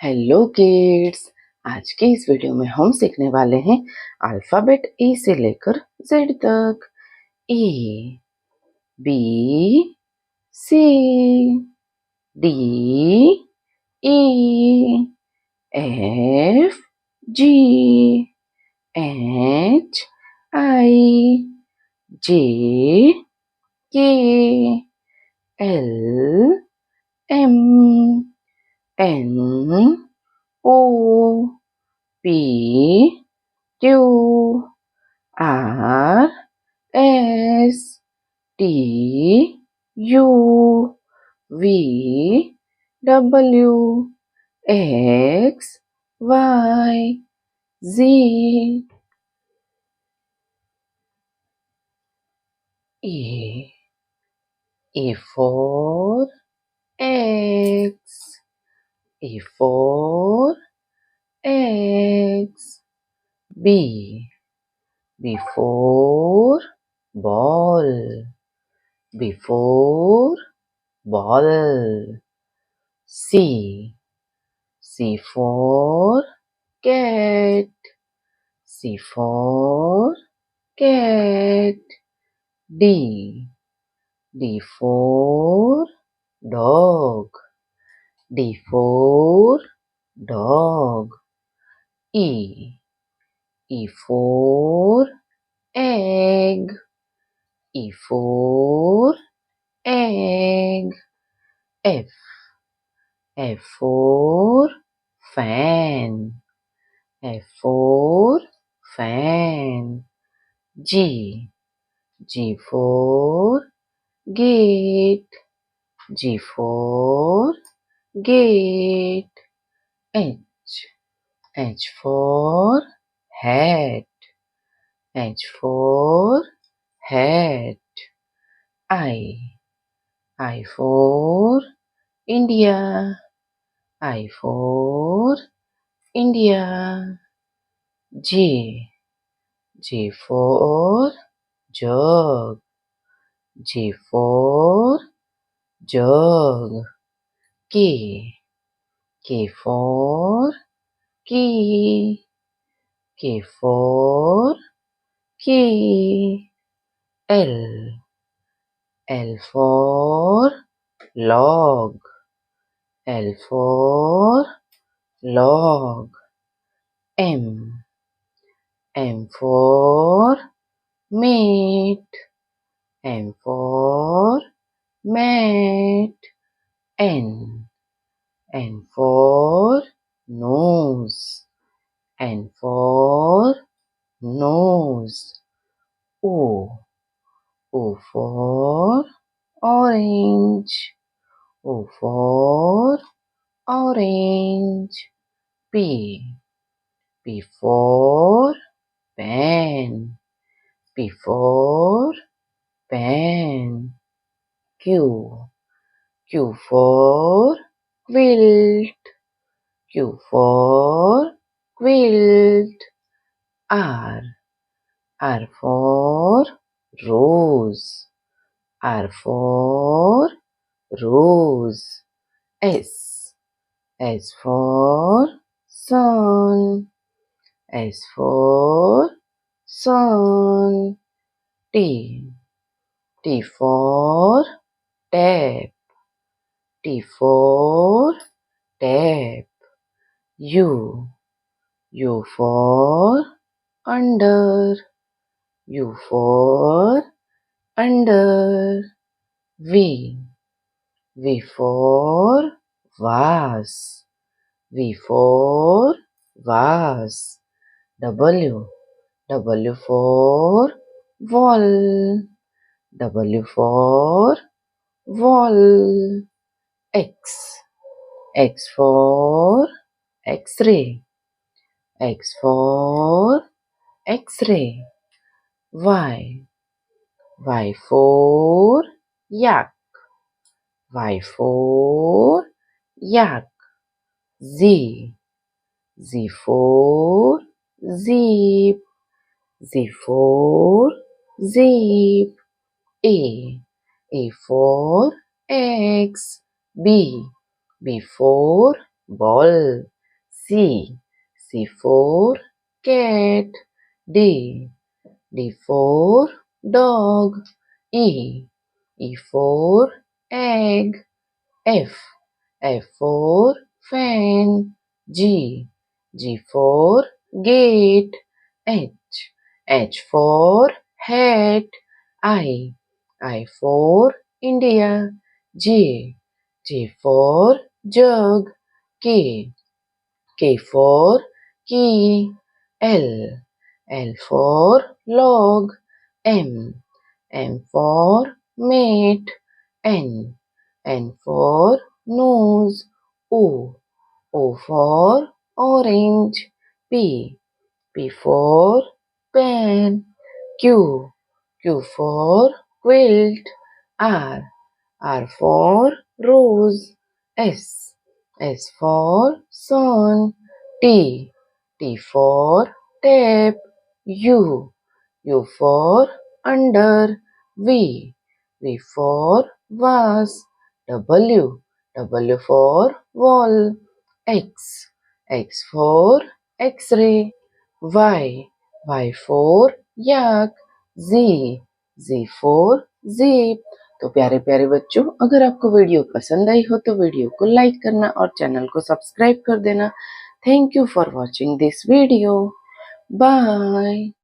Hello kids. आज के इस वीडियो में हम सीखने वाले हैं अल्फ़ाबेट ए से लेकर जेड तक। A, B, C, D, E, F, G, H, I, J, K, L, M, N, O, P, Q, R, S, T, U, V, W, X, Y, Z. A for X. A for X. B. B for ball. B for ball. C. C for cat. C for cat. D. D for dog. D for dog. E. E for egg. E for egg. F. F for fan. F for fan. G. G for gate. G for gate. H. H for hat. H for hat. I. I for India. I for India. J. J for jug. J for jug. K. K for key. K for key. L. L for log. L for log. M. M for meat. M for mat. N. N for nose. N for nose. O. O for orange. O for orange. P. P for pen. P for pen. Q. Q for quilt. Q for quilt. R. R for rose. R for rose. S. S for sun. S for sun. T. T for tap. T for tap. U. U for under. U for under. V. V for vase. V for vase. W. W for wall. W for wall. X. X for X-ray. X for X-ray. Y. Y for yak. Y for yak. Z. Z for zip. Z for zip. A. A for X. B. B for ball. C for cat. D for dog. E for egg. F for fan. G for gate. H for hat. I for India. J for jug. K for key. L for log. M for mate. N for nose. O for orange. P for pen. Q for quilt. R for rose. S for sun. T for tap. U for under. V for vase. W for wall. X for X-ray. Y for yak. Z for zip. तो प्यारे प्यारे बच्चों, अगर आपको video पसंद आई हो तो video को लाइक करना और चैनल को सब्सक्राइब कर देना। Thank you for watching this video. Bye.